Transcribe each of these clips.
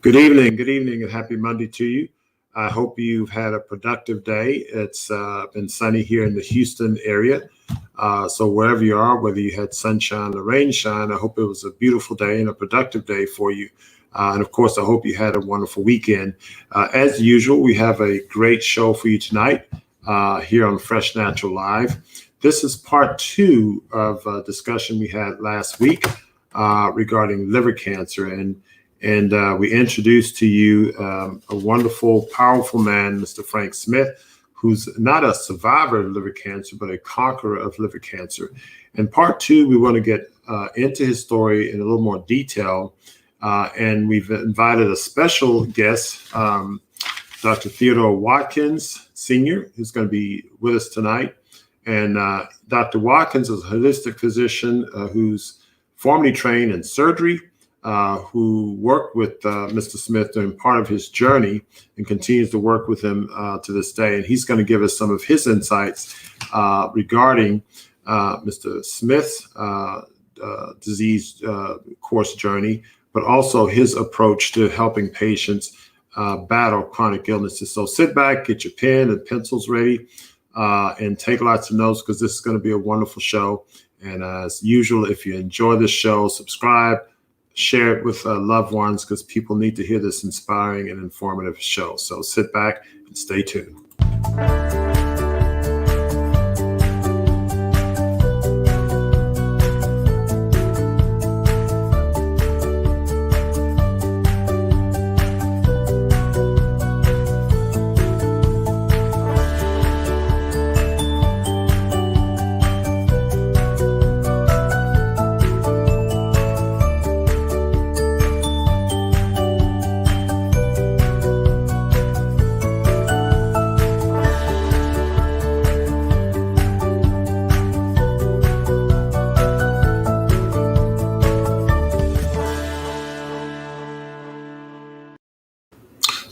Good evening, and happy Monday to you. I hope you've had a productive day. It's been sunny here in the Houston area. So wherever you are, whether you had sunshine or rain shine, I hope it was a beautiful day and a productive day for you. And of course, I hope you had a wonderful weekend. As usual, we have a great show for you tonight here on Fresh Natural Live. This is part two of a discussion we had last week regarding liver cancer. And we introduced to you a wonderful, powerful man, Mr. Frank Smith, who's not a survivor of liver cancer, but a conqueror of liver cancer. In part two, we want to get into his story in a little more detail. And we've invited a special guest, Dr. Theodore Watkins, Sr., who's going to be with us tonight. And Dr. Watkins is a holistic physician who's formerly trained in surgery, who worked with Mr. Smith during part of his journey and continues to work with him to this day. And he's going to give us some of his insights regarding Mr. Smith's disease course journey, but also his approach to helping patients battle chronic illnesses. So sit back, get your pen and pencils ready, and take lots of notes, because this is going to be a wonderful show. And as usual, if you enjoy this show, subscribe, share it with loved ones, because people need to hear this inspiring and informative show. So sit back and stay tuned.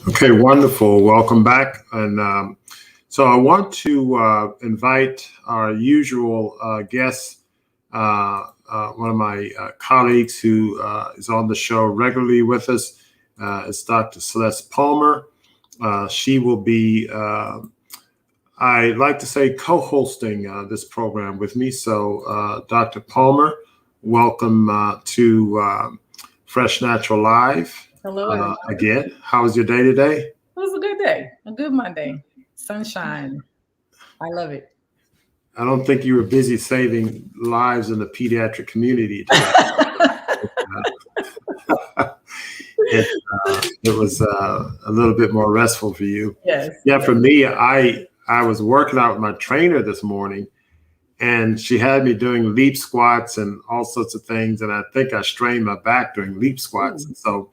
Okay, wonderful. Welcome back. And so I want to invite our usual guest, one of my colleagues who is on the show regularly with us, is Dr. Celeste Palmer. She will be, I like to say, co-hosting this program with me. So Dr. Palmer, welcome to Fresh Natural Live. Hello. Again, how was your day today? It was a good day, a good Monday. Sunshine. I love it. I don't think you were busy saving lives in the pediatric community today. It was a little bit more restful for you. Yes. Yeah, for me, I was working out with my trainer this morning, and she had me doing leap squats and all sorts of things. And I think I strained my back doing leap squats. And so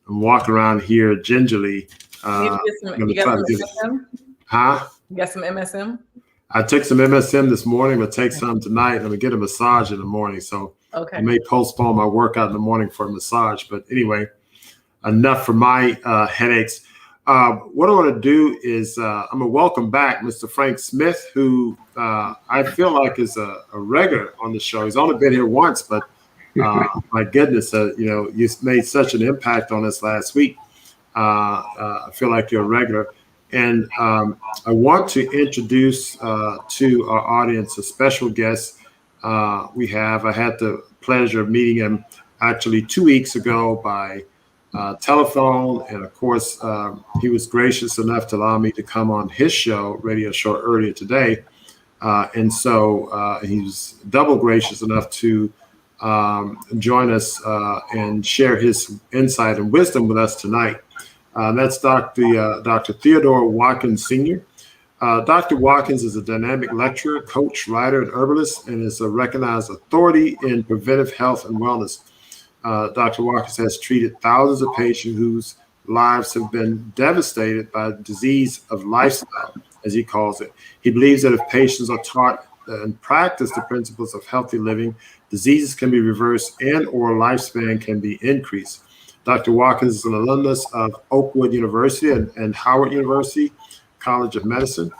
I'm walking around here gingerly. You got some MSM? Huh? You got some MSM? I took some MSM this morning, but take some tonight. I'm gonna get a massage in the morning. So I may postpone my workout in the morning for a massage. But anyway, enough for my headaches. What I want to do is I'm gonna welcome back Mr. Frank Smith, who I feel like is a regular on the show. He's only been here once, but my goodness, you made such an impact on us last week. I feel like you're a regular. And I want to introduce to our audience a special guest I had the pleasure of meeting him actually 2 weeks ago by telephone. And of course, he was gracious enough to allow me to come on his radio show earlier today. And so he was double gracious enough to join us and share his insight and wisdom with us tonight. That's Dr. Theodore Watkins, Sr. Dr. Watkins is a dynamic lecturer, coach, writer, and herbalist, and is a recognized authority in preventive health and wellness. Dr. Watkins has treated thousands of patients whose lives have been devastated by disease of lifestyle, as he calls it. He believes that if patients are taught and practice the principles of healthy living, diseases can be reversed and or lifespan can be increased. Dr. Watkins is an alumnus of Oakwood University and Howard University College of Medicine.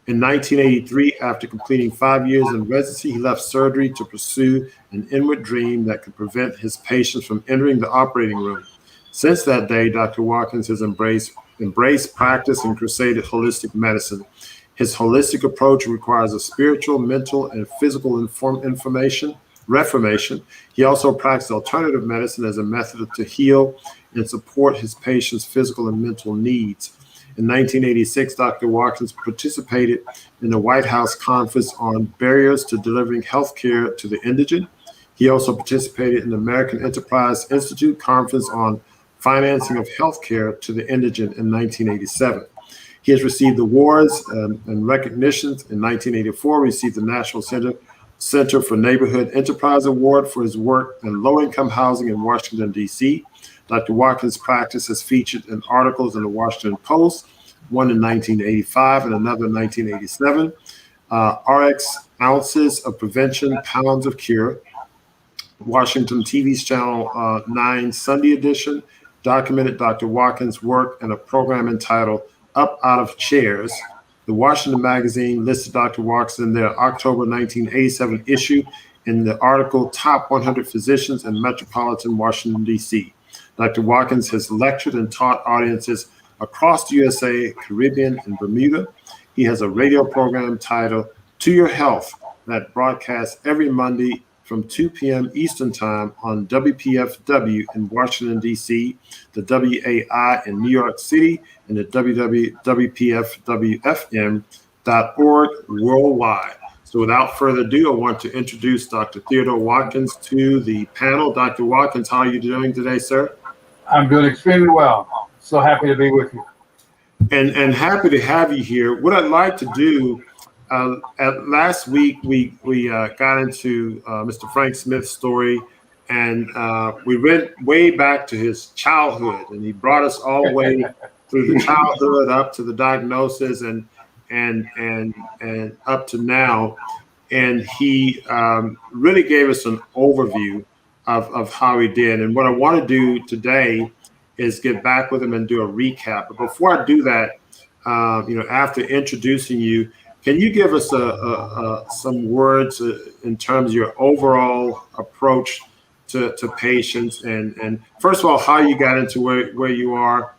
In 1983, after completing 5 years in residency, he left surgery to pursue an inward dream that could prevent his patients from entering the operating room. Since that day, Dr. Watkins has embraced practice and crusaded holistic medicine. His holistic approach requires a spiritual, mental, and physical reformation. He also practiced alternative medicine as a method to heal and support his patients' physical and mental needs. In 1986, Dr. Watkins participated in the White House Conference on Barriers to Delivering Healthcare to the Indigent. He also participated in the American Enterprise Institute Conference on Financing of Healthcare to the Indigent in 1987. He has received awards and recognitions. In 1984, received the National Center for Neighborhood Enterprise Award for his work in low-income housing in Washington, D.C. Dr. Watkins' practice has featured in articles in the Washington Post, one in 1985 and another in 1987. RX Ounces of Prevention, Pounds of Cure. Washington TV's Channel 9 Sunday edition documented Dr. Watkins' work in a program entitled Up Out of Chairs. The Washington Magazine listed Dr. Watkins in their October 1987 issue in the article Top 100 Physicians in Metropolitan Washington, D.C. Dr. Watkins has lectured and taught audiences across the USA, Caribbean, and Bermuda. He has a radio program titled To Your Health that broadcasts every Monday from 2 p.m. Eastern Time on WPFW in Washington, D.C., the WAI in New York City, and the WPFWFM.org worldwide. So without further ado, I want to introduce Dr. Theodore Watkins to the panel. Dr. Watkins, how are you doing today, sir? I'm doing extremely well. So happy to be with you. And happy to have you here. What I'd like to do, last week we got into Mr. Frank Smith's story, and we went way back to his childhood, and he brought us all the way through the childhood up to the diagnosis and up to now. And he really gave us an overview of how he did. And what I want to do today is get back with him and do a recap. But before I do that, after introducing you, can you give us some words in terms of your overall approach to patients? And first of all, how you got into where you are,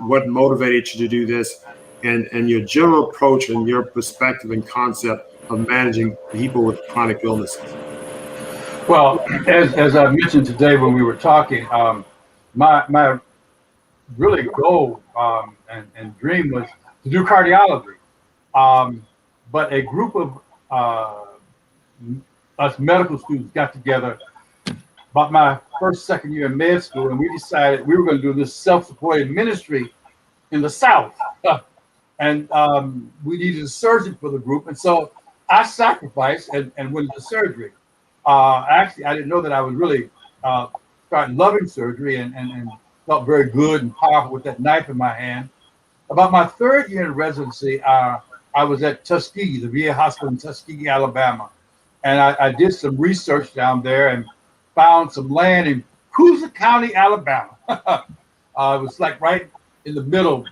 what motivated you to do this, and your general approach and your perspective and concept of managing people with chronic illnesses. Well, as I mentioned today when we were talking, my really goal and dream was to do cardiology. But a group of us medical students got together about my second year in med school, and we decided we were going to do this self-supported ministry in the South. And we needed a surgeon for the group. And so I sacrificed and went into surgery. Actually, I didn't know that I was really starting loving surgery and felt very good and powerful with that knife in my hand. About my third year in residency, I was at Tuskegee, the VA hospital in Tuskegee, Alabama. And I did some research down there and found some land in Coosa County, Alabama. It was like right in the middle,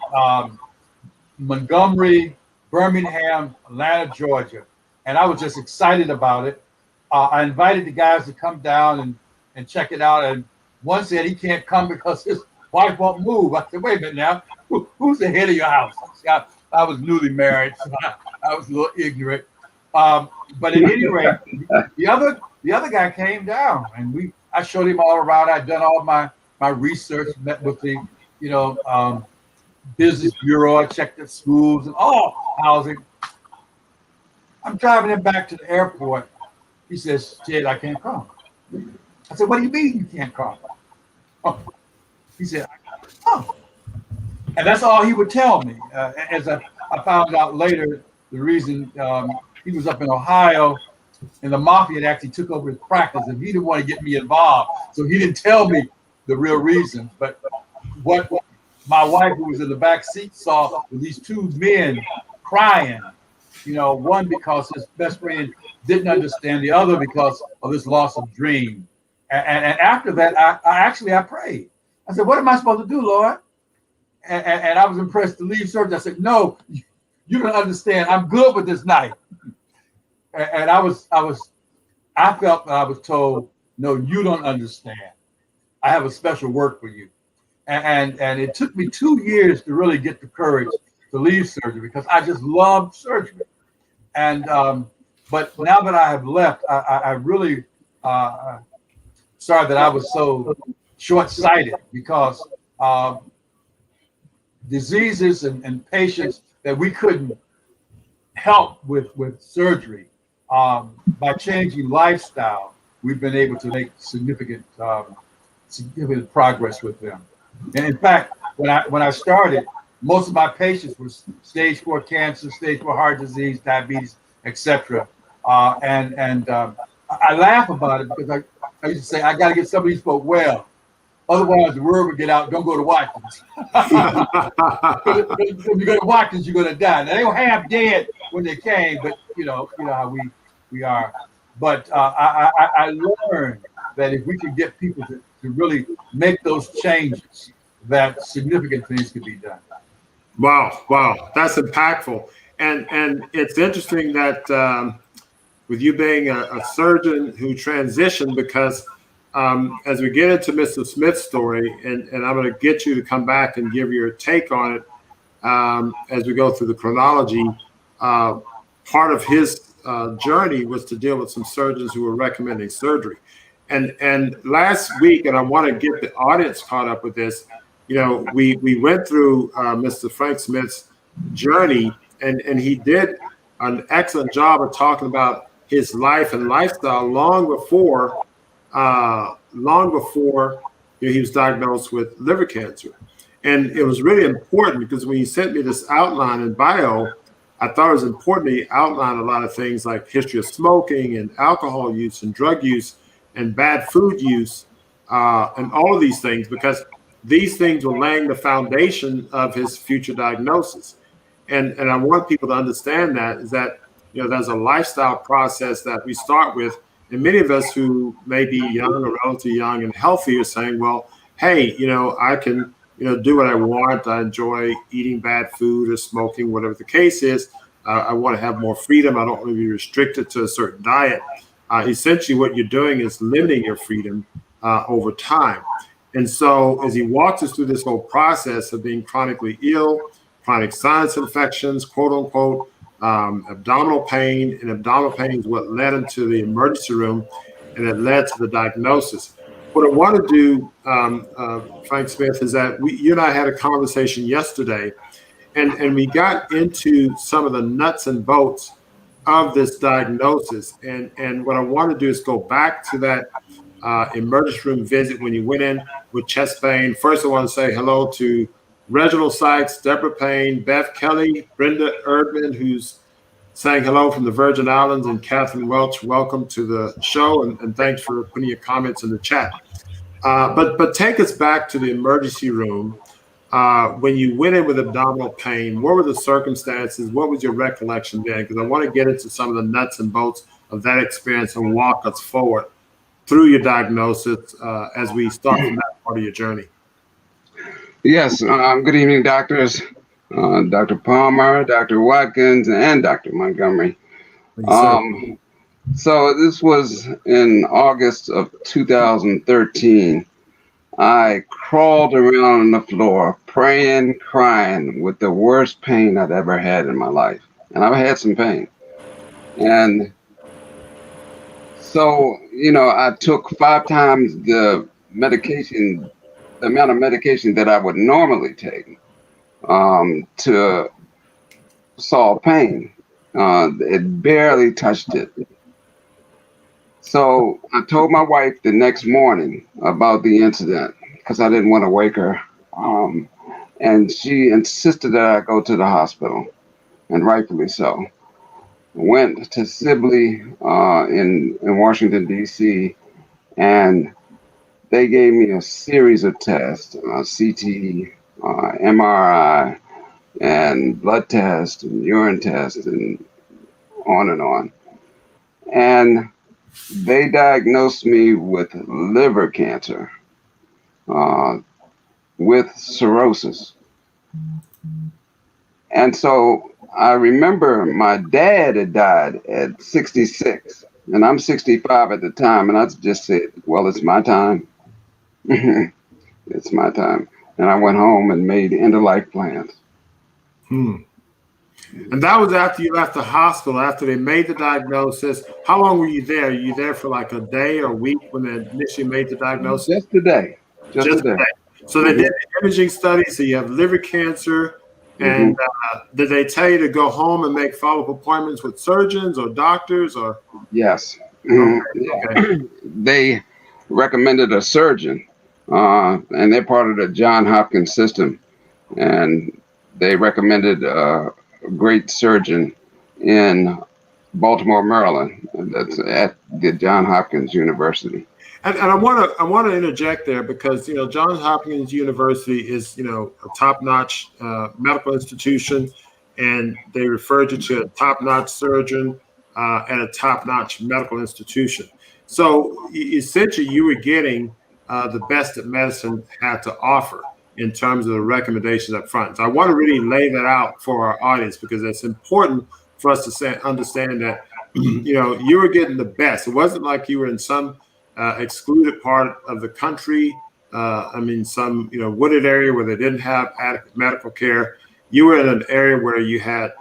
Montgomery, Birmingham, Atlanta, Georgia. And I was just excited about it. I invited the guys to come down and check it out. And one said he can't come because his wife won't move. I said, wait a minute now, who's the head of your house? I was newly married, so I was a little ignorant. But at any rate, the other guy came down, and I showed him all around. I'd done all my research, met with the business bureau. I checked at schools and all housing. I'm driving him back to the airport. He says, Jed, I can't come. I said, what do you mean you can't come? Oh. He said, oh. And that's all he would tell me. As I found out later, the reason he was up in Ohio, and the mafia had actually took over his practice, and he didn't want to get me involved. So he didn't tell me the real reason. But what my wife, who was in the back seat, saw were these two men crying. One because his best friend didn't understand, the other because of this loss of dream. And after that, I prayed. I said, what am I supposed to do, Lord? And I was impressed to leave service. I said, no, you don't understand. I'm good with this knife. And I felt that I was told, no, you don't understand. I have a special work for you. And it took me 2 years to really get the courage to leave surgery because I just loved surgery. And but now that I have left, I really sorry that I was so short-sighted because diseases and patients that we couldn't help with surgery, by changing lifestyle, we've been able to make significant progress with them. And in fact, when I started, most of my patients were stage 4 cancer, stage 4 heart disease, diabetes, etc. I laugh about it because I used to say, I got to get somebody who spoke well. Otherwise, the word would get out, don't go to Watkins. If you go to Watkins, you're going to die. Now, they were half dead when they came, but you know how we are. But I learned that if we could get people to really make those changes, that significant things could be done. Wow, that's impactful. And it's interesting that with you being a surgeon who transitioned, because as we get into Mr. Smith's story, and I'm going to get you to come back and give your take on it as we go through the chronology. Part of his journey was to deal with some surgeons who were recommending surgery. And last week, and I want to get the audience caught up with this, we went through Mr. Frank Smith's journey, and he did an excellent job of talking about his life and lifestyle long before he was diagnosed with liver cancer. And it was really important because when he sent me this outline and bio, I thought it was important to outline a lot of things like history of smoking and alcohol use and drug use and bad food use and all of these things, because these things were laying the foundation of his future diagnosis. And I want people to understand that is that, there's a lifestyle process that we start with. And many of us who may be young or relatively young and healthy are saying, well, hey, I can, do what I want. I enjoy eating bad food or smoking, whatever the case is. I want to have more freedom. I don't want to be restricted to a certain diet. Essentially, what you're doing is limiting your freedom over time. And so as he walks us through this whole process of being chronically ill, chronic sinus infections, quote unquote, abdominal pain, and abdominal pain is what led him to the emergency room, and it led to the diagnosis. What I want to do, Frank Smith, is that you and I had a conversation yesterday, and we got into some of the nuts and bolts of this diagnosis. And what I want to do is go back to that emergency room visit when you went in with chest pain. First, I want to say hello to Reginald Sykes, Deborah Payne, Beth Kelly, Brenda Erdman, who's saying hello from the Virgin Islands, and Catherine Welch, welcome to the show, and thanks for putting your comments in the chat. But take us back to the emergency room. When you went in with abdominal pain, what were the circumstances? What was your recollection then? Because I want to get into some of the nuts and bolts of that experience and walk us forward through your diagnosis as we start from that part of your journey. Yes. Good evening, doctors. Dr. Palmer, Dr. Watkins, and Dr. Montgomery. So this was in August of 2013. I crawled around on the floor, praying, crying, with the worst pain I'd ever had in my life. And I've had some pain. And so, I took 5 times the amount of medication that I would normally take to solve pain. It barely touched it. So I told my wife the next morning about the incident because I didn't want to wake her. And she insisted that I go to the hospital, and rightfully so. Went to Sibley in Washington, D.C., and they gave me a series of tests, CT, MRI, and blood tests, and urine tests, and on and on. And they diagnosed me with liver cancer, with cirrhosis. And so I remember my dad had died at 66, and I'm 65 at the time, and I just said, well, it's my time. It's my time. and I went home and made end-of-life plans. And that was after you left the hospital, after they made the diagnosis. How long were you there? You there for like a day or a week when they initially made the diagnosis? Just today. Just a day. So they did the imaging study. So you have liver cancer. And did they tell you to go home and make follow-up appointments with surgeons or doctors or? Yes. Okay. They recommended a surgeon, and they're part of the Johns Hopkins system. And they recommended a great surgeon in Baltimore, Maryland. That's at the Johns Hopkins University. And I want to interject there because Johns Hopkins University is a top-notch medical institution, and they referred you to a top-notch surgeon at a top-notch medical institution. So essentially, you were getting the best that medicine had to offer in terms of the recommendations up front. So I want to really lay that out for our audience because it's important for us to understand that you were getting the best. It wasn't like you were in some excluded part of the country. Some wooded area where they didn't have adequate medical care. You were in an area where you had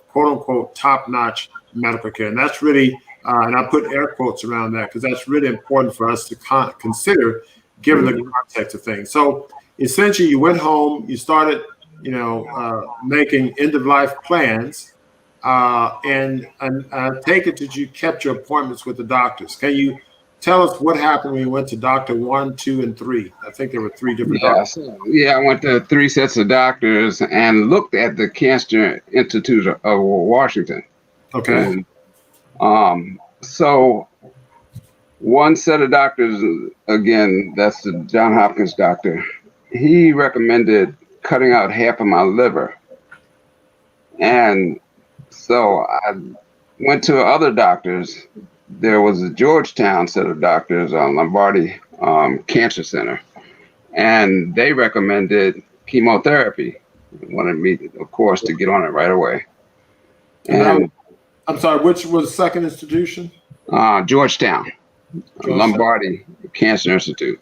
quote unquote top-notch medical care, and that's really and I put air quotes around that because that's really important for us to consider given the context of things. So essentially, you went home, you started making end-of-life plans, and I take it that you kept your appointments with the doctors. Can you tell us what happened when you went to Doctor 1, 2, and 3? I think there were 3 different doctors. I went to 3 sets of doctors and looked at the Cancer Institute of Washington. Okay. And, so one set of doctors, again, that's the Johns Hopkins doctor, he recommended cutting out half of my liver. And so I went to other doctors. There was a Georgetown set of doctors, Lombardi Cancer Center, and they recommended chemotherapy. Wanted me, of course, to get on it right away. And I'm sorry, which was the second institution? Georgetown, Lombardi Cancer Institute.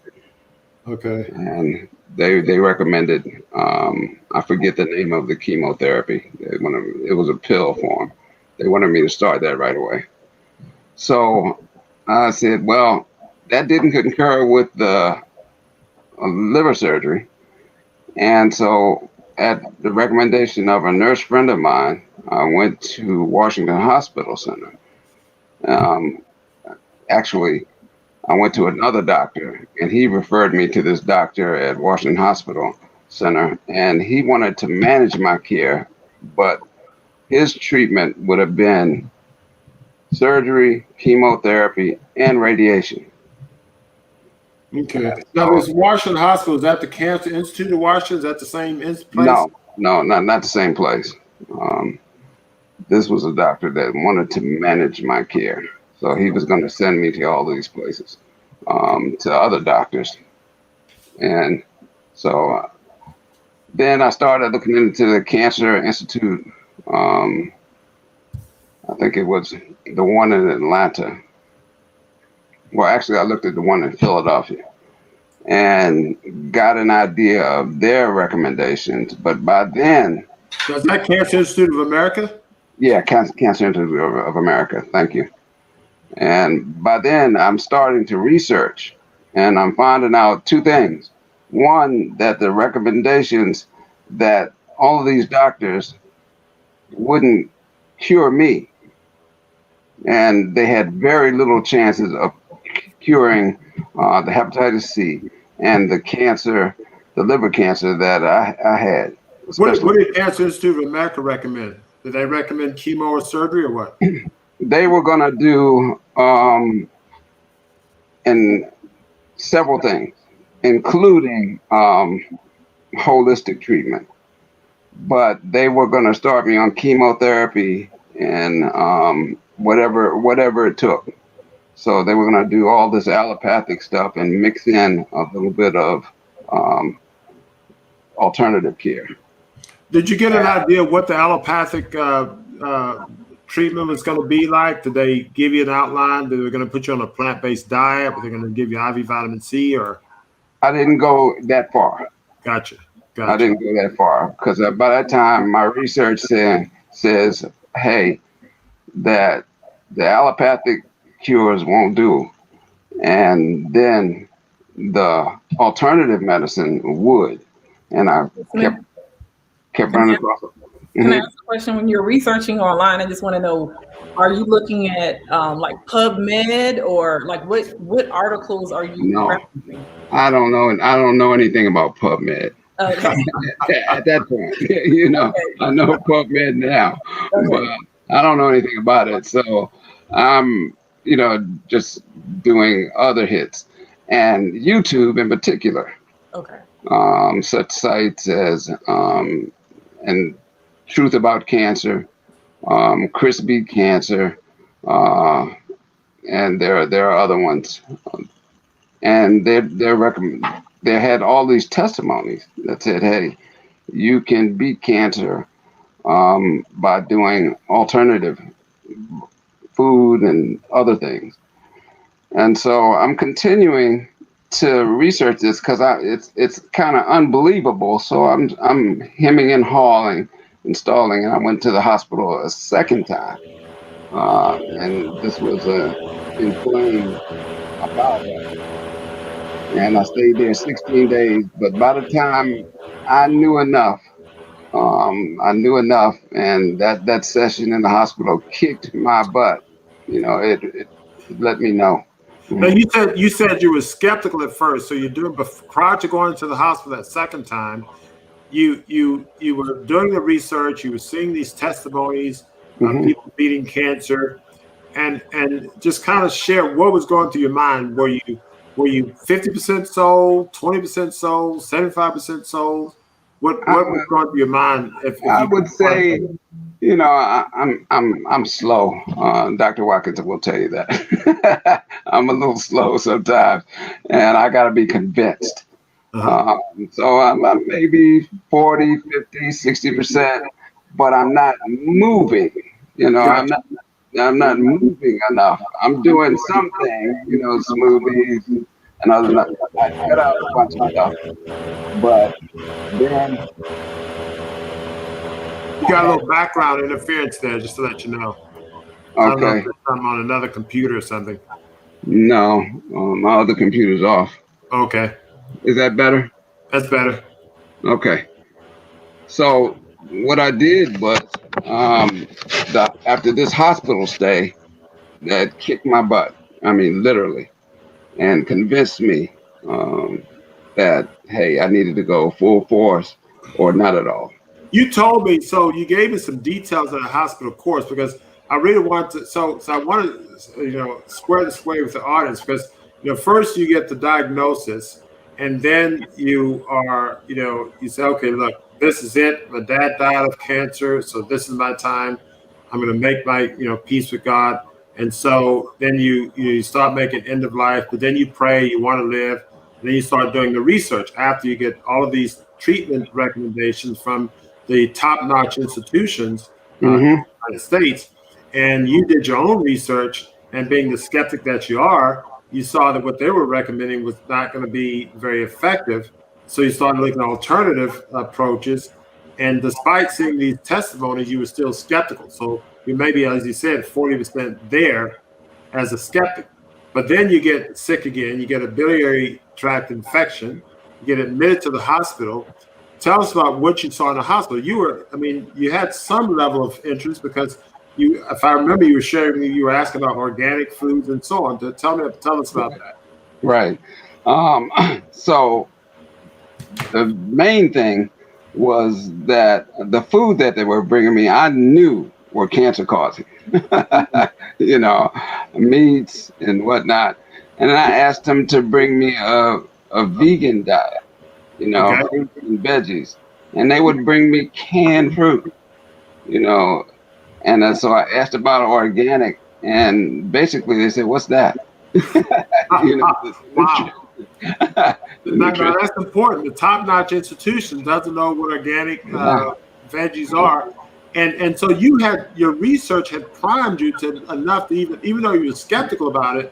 Okay. And they recommended, I forget the name of the chemotherapy. It was a pill form. They wanted me to start that right away. So I said, well, that didn't concur with the liver surgery. And so at the recommendation of a nurse friend of mine, I went to Washington Hospital Center. Actually, I went to another doctor, and he referred me to this doctor at Washington Hospital Center, and he wanted to manage my care, but his treatment would have been surgery, chemotherapy, and radiation. Okay. Now, this Washington Hospital, is that the Cancer Institute of Washington? Is that the same place? No, not the same place. This was a doctor that wanted to manage my care. So he was going to send me to all these places, to other doctors. And so then I started looking into the Cancer Institute. I think it was the one in Atlanta. Well, actually, I looked at the one in Philadelphia and got an idea of their recommendations. But by then... So is that Cancer Institute of America? Yeah, Cancer Institute of America. Thank you. And by then, I'm starting to research, and I'm finding out 2 things. One, that the recommendations that all of these doctors wouldn't cure me, and they had very little chances of curing the hepatitis C and the liver cancer that I had. What did Cancer Institute of America recommend? Did they recommend chemo or surgery or what? They were going to do in several things, including holistic treatment. But they were going to start me on chemotherapy and whatever it took. So they were going to do all this allopathic stuff and mix in a little bit of alternative care. Did you get an idea what the allopathic treatment was going to be like? Did they give you an outline? They were going to put you on a plant-based diet? Were they going to give you IV vitamin C? Or I didn't go that far. Gotcha. I didn't go that far because by that time my research says, hey, that the allopathic cures won't do, and then the alternative medicine would, and I kept running across it. Can I ask a question? When you're researching online, I just want to know, are you looking at like PubMed or like what articles are you referencing? I don't know. I don't know anything about PubMed. Okay. At that point, you know, I know PubMed now, but I don't know anything about it. So I'm, you know, just doing other hits, and YouTube in particular. Okay. Such sites as and Truth About Cancer, Chris Beat Cancer, and there are other ones, and they had all these testimonies that said, "Hey, you can beat cancer by doing alternative food and other things." And so I'm continuing to research this because it's kind of unbelievable. So I'm hemming and hawing, installing, and I went to the hospital a second time, and this was inflamed bowel cancer, and I stayed there 16 days. But by the time I knew enough, and that session in the hospital kicked my butt. You know, it let me know. Now you said you were skeptical at first, so you're doing prior to going to the hospital that second time. You were doing the research. You were seeing these testimonies of people beating cancer, and just kind of share what was going through your mind. Were you 50% sold, 20% sold, 75% sold? What was going through your mind? If I would say, you know, I'm slow. Dr. Watkins will tell you that. I'm a little slow sometimes, and I got to be convinced. So I'm maybe 40, 50, 60%, but I'm not moving. You know, I'm not moving enough. I'm doing something, you know, smoothies and other. I cut out a bunch of stuff, but then. You got a little background interference there, just to let you know. Okay. I don't know if there's something on another computer or something. No, my other computer's off. Okay. Is that better? That's better. Okay. So what I did was, after this hospital stay, that kicked my butt. I mean, literally, and convinced me that, hey, I needed to go full force or not at all. You told me, so you gave me some details of the hospital course, because I really wanted to, so I wanted to, you know, square this way with the audience, because, you know, first you get the diagnosis, and then you are, you know, you say, okay, look, this is it. My dad died of cancer, so this is my time. I'm going to make my, you know, peace with God. And so then you start making end of life, but then you pray, you want to live, and then you start doing the research after you get all of these treatment recommendations from the top-notch institutions in the United States, and you did your own research, and being the skeptic that you are, you saw that what they were recommending was not going to be very effective. So you started looking at alternative approaches, and despite seeing these testimonies, you were still skeptical. So you maybe, as you said, 40% there as a skeptic. But then you get sick again, you get a biliary tract infection, you get admitted to the hospital. Tell us about what you saw in the hospital. You had some level of interest because if I remember, you were sharing, you were asking about organic foods and so on. Tell us about that. Right. So the main thing was that the food that they were bringing me, I knew were cancer causing, you know, meats and whatnot. And I asked them to bring me a vegan diet, you know, fruit and veggies, and they would bring me canned fruit, you know. And so I asked about organic, and basically they said, "What's that?" You know, wow. Now, that's important. The top-notch institution doesn't know what organic veggies are, and so your research had primed you to enough to even though you were skeptical about it,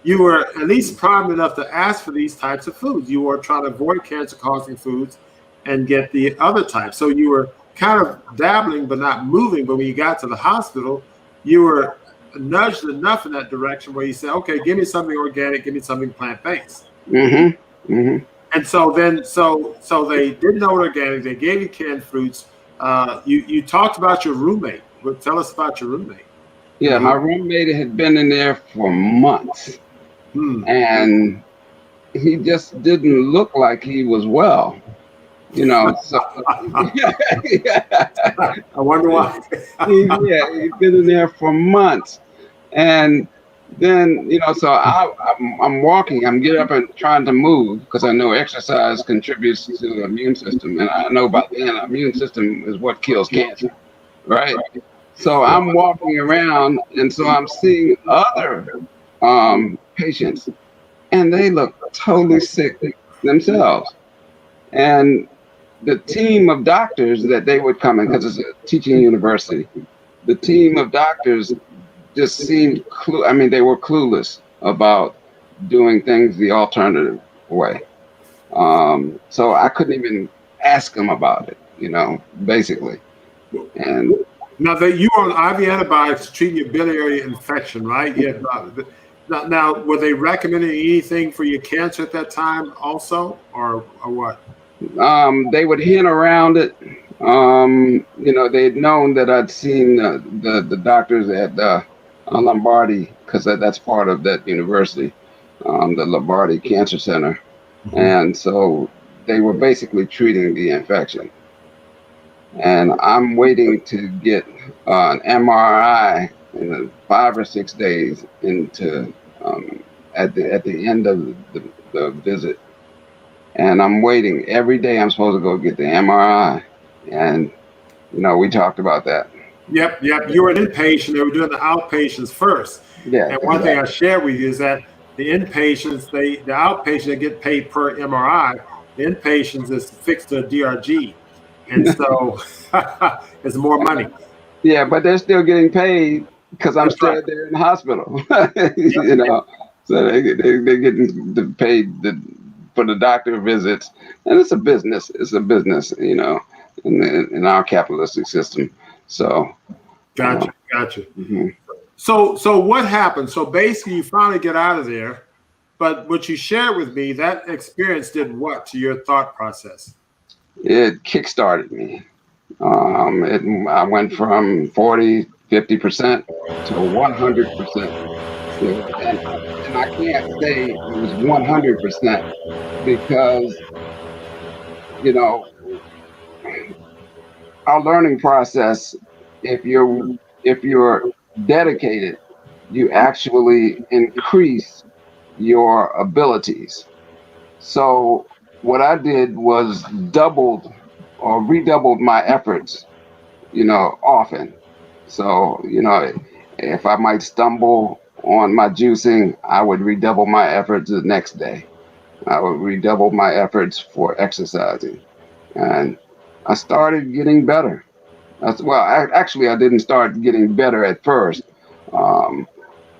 you were at least primed enough to ask for these types of foods. You were trying to avoid cancer-causing foods, and get the other type. So you were kind of dabbling but not moving. But when you got to the hospital, you were nudged enough in that direction where you said, okay, give me something organic, give me something plant-based. And so then, so they didn't know organic. They gave you canned fruits. You talked about your roommate. Tell us about your roommate. Yeah, my roommate had been in there for months, and he just didn't look like he was well. You know, so I wonder why. he'd been in there for months, and then so I'm walking. I'm getting up and trying to move because I know exercise contributes to the immune system, and I know by then the immune system is what kills cancer, right? So I'm walking around, and so I'm seeing other patients, and they look totally sick themselves, and the team of doctors that they would come in, because it's a teaching university, the team of doctors just seemed they were clueless about doing things the alternative way. So I couldn't even ask them about it, basically. And now that you were on IV antibiotics treating your biliary infection, right? Yeah. Now, were they recommending anything for your cancer at that time also, or what? They would hint around it. They'd known that I'd seen the doctors at Lombardi, because that's part of that university, the Lombardi Cancer Center. And so they were basically treating the infection. And I'm waiting to get an MRI in 5 or 6 days into at the end of the visit. And I'm waiting every day. I'm supposed to go get the MRI, and we talked about that. Yep. You were an inpatient. They were doing the outpatients first. Yeah. And one thing I shared with you is that the inpatients, the outpatients, they get paid per MRI. The inpatients is fixed to a DRG, and so it's more money. Yeah, but they're still getting paid because I'm still there in the hospital. So they're getting paid for the doctor visits, and it's a business. It's a business, in our capitalistic system. So, gotcha. So what happened? So basically, you finally get out of there, but what you shared with me, that experience did what to your thought process? It kickstarted me. I went from 40, 50% to 100%. And I can't say it was 100% because, our learning process, if you're dedicated, you actually increase your abilities. So what I did was doubled or redoubled my efforts, often. So, if I might stumble on my juicing, I would redouble my efforts the next day. I would redouble my efforts for exercising. And I started getting better. Actually, I didn't start getting better at first.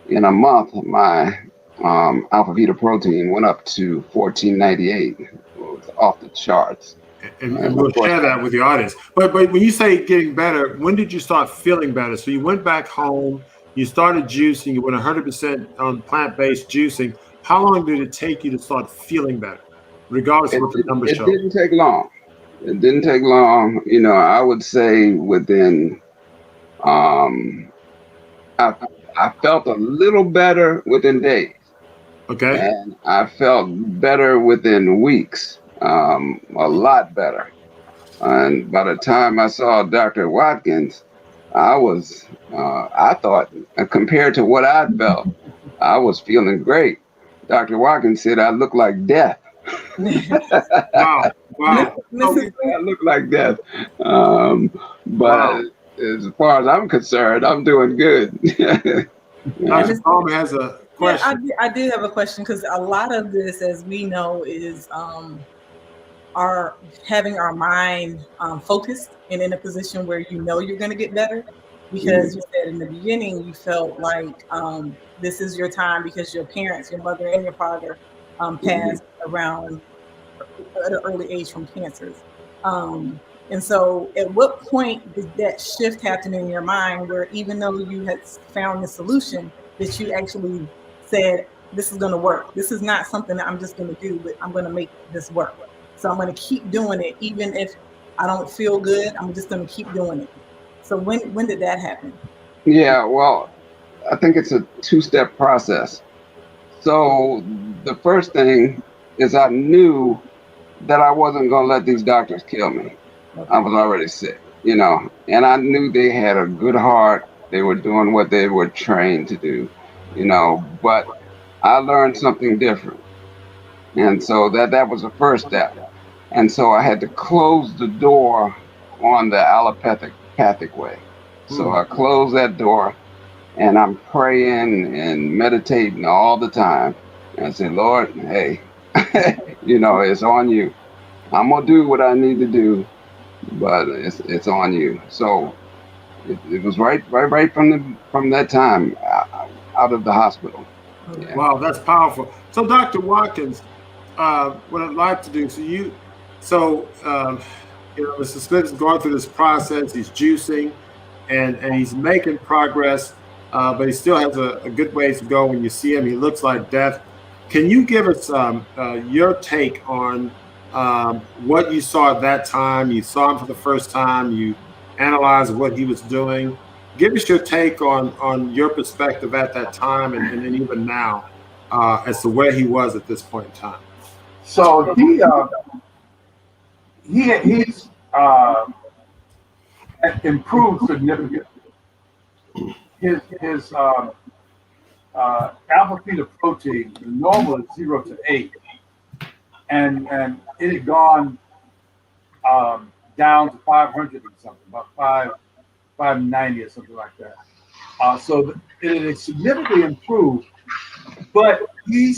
In a month, my alpha beta protein went up to 1498. It was off the charts. And we'll share that with the audience. But when you say getting better, when did you start feeling better? So you went back home, you started juicing, you went 100% on plant-based juicing. How long did it take you to start feeling better, regardless of what the numbers show? It didn't take long. It didn't take long. I would say within, I felt a little better within days. Okay. And I felt better within weeks, a lot better. And by the time I saw Dr. Watkins, I thought, compared to what I felt, I was feeling great. Dr. Watkins said I looked like death. Wow. I look like death. But as far as I'm concerned, I'm doing good. Dr. Palmer has a question. Yeah, I did have a question, because a lot of this, as we know, is our having our mind focused and in a position where you're going to get better. Because you said in the beginning you felt like this is your time because your parents, your mother and your father, passed around at an early age from cancers. And so at what point did that shift happen in your mind where even though you had found the solution, that you actually said, this is going to work. This is not something that I'm just going to do, but I'm going to make this work. So I'm going to keep doing it. Even if I don't feel good, I'm just going to keep doing it. So when did that happen? Yeah, well, I think it's a two-step process. So the first thing is I knew that I wasn't going to let these doctors kill me. I was already sick, and I knew they had a good heart. They were doing what they were trained to do, but I learned something different. And so that was the first step. And so I had to close the door on the allopathic way. So I closed that door and I'm praying and meditating all the time. And I said, Lord, hey, it's on you. I'm gonna do what I need to do, but it's on you. So it was right from that time out of the hospital. Yeah. Wow, that's powerful. So, Dr. Watkins, what I'd like to do, Mr. Smith is going through this process. He's juicing, and he's making progress, but he still has a good ways to go. When you see him, he looks like death. Can you give us your take on what you saw at that time? You saw him for the first time. You analyzed what he was doing. Give us your take on your perspective at that time and then even now as to where he was at this point in time. So he's improved significantly. His alpha fetoprotein, the normal is 0 to 8, and it had gone down to 500 and something, about 590 or something like that. So it had significantly improved, but he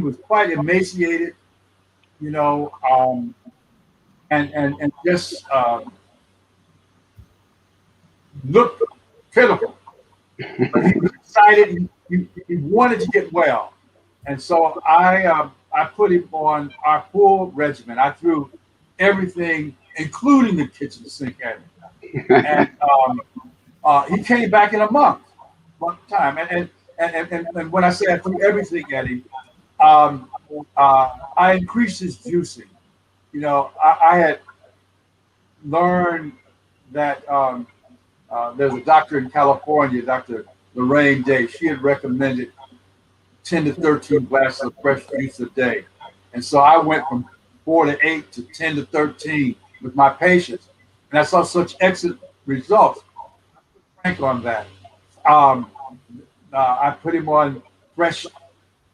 was quite emaciated, and just looked pitiful. But he was excited. He wanted to get well, and so I put him on our full regimen. I threw everything, including the kitchen sink, at him, and he came back in a month time. And when I say I threw everything at him, I increased his juicing. I had learned that there's a doctor in California, Dr. Lorraine Day. She had recommended 10 to 13 glasses of fresh juice a day. And so I went from 4 to 8 to 10 to 13 with my patients. And I saw such excellent results. I put Frank on that. I put him on fresh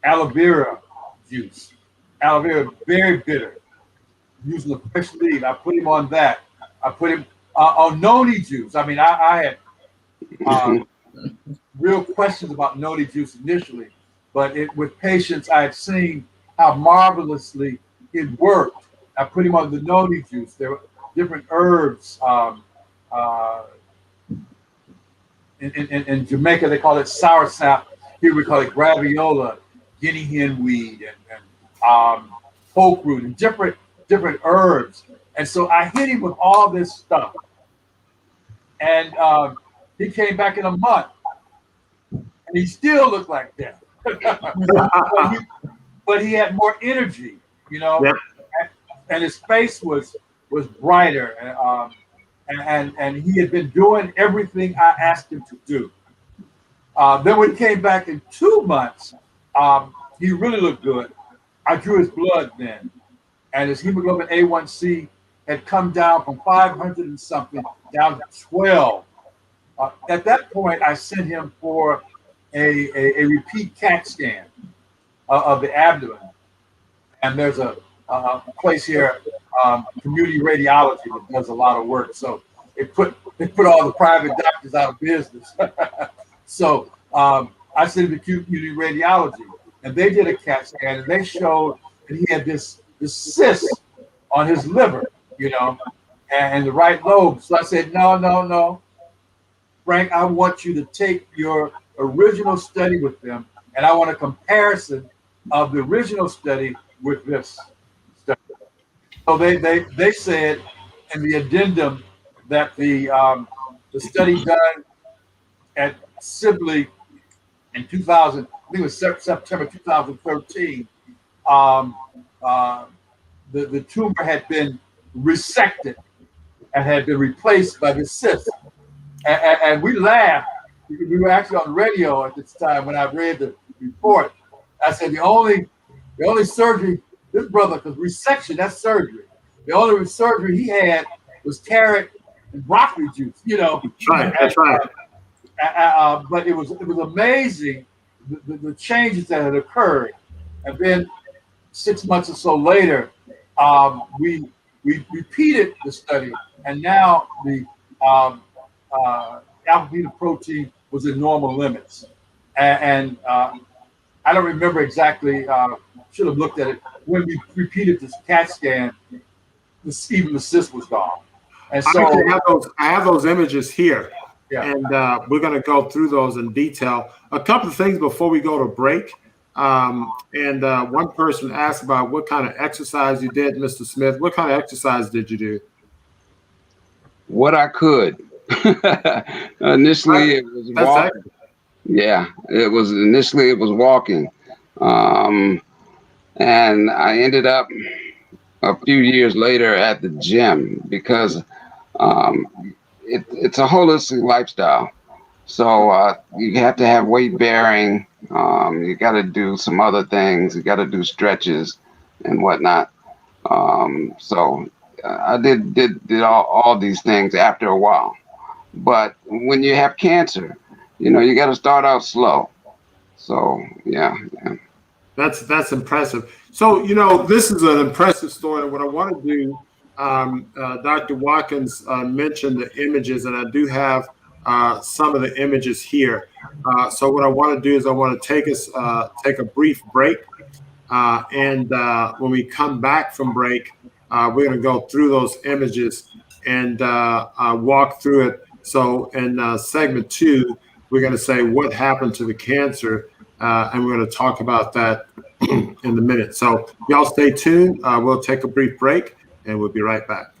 aloe vera juice. Aloe vera, very bitter, using the fresh leaf. I put him on that. I put him on noni juice. I mean, I had real questions about noni juice initially, but with patients, I had seen how marvelously it worked. I put him on the noni juice. There were different herbs. In Jamaica, they call it soursop. Here we call it graviola, guinea hen weed, and poke root, and different herbs. And so I hit him with all this stuff. And he came back in a month, and he still looked like that. but he had more energy, Yep. and his face was brighter, and he had been doing everything I asked him to do. Then when he came back in 2 months, he really looked good. I drew his blood then, and his hemoglobin A1C had come down from 500 and something down to 12. At that point, I sent him for a repeat CAT scan of the abdomen. And there's a place here, community radiology, that does a lot of work. So they put all the private doctors out of business. So I sent him to community radiology, and they did a CAT scan, and they showed that he had this cyst on his liver, and the right lobe. So I said, no, Frank, I want you to take your original study with them, and I want a comparison of the original study with this study. So they said in the addendum that the study done at Sibley in 2000, I think it was September 2013, the tumor had been resected and had been replaced by the cyst. And we laughed. We were actually on the radio at this time when I read the report. I said the only surgery this brother, because resection, that's surgery. The only surgery he had was carrot and broccoli juice, That's right. That's right. But it was amazing the changes that had occurred. And then 6 months or so later, we repeated the study, and now the alpha beta protein was in normal limits. And I don't remember exactly. Should have looked at it when we repeated this CAT scan. Even the cyst was gone. And so I have those images here. Yeah. And we're going to go through those in detail. A couple of things before we go to break. One person asked about what kind of exercise you did, Mr. Smith. What kind of exercise did you do? What I could. Initially, it was walking. Yeah, it was walking. And I ended up a few years later at the gym because it's a holistic lifestyle. So you have to have weight bearing. You got to do some other things. You got to do stretches and whatnot. So I did all these things after a while. But when you have cancer, you got to start out slow. So yeah. That's impressive. So this is an impressive story. What I want to do, Dr. Watkins mentioned the images, and I do have some of the images here. So what I want to do is I want to take a brief break, and when we come back from break, we're going to go through those images and walk through it. So in segment 2, we're going to say what happened to the cancer, and we're going to talk about that in a minute. So y'all stay tuned. We'll take a brief break, and we'll be right back.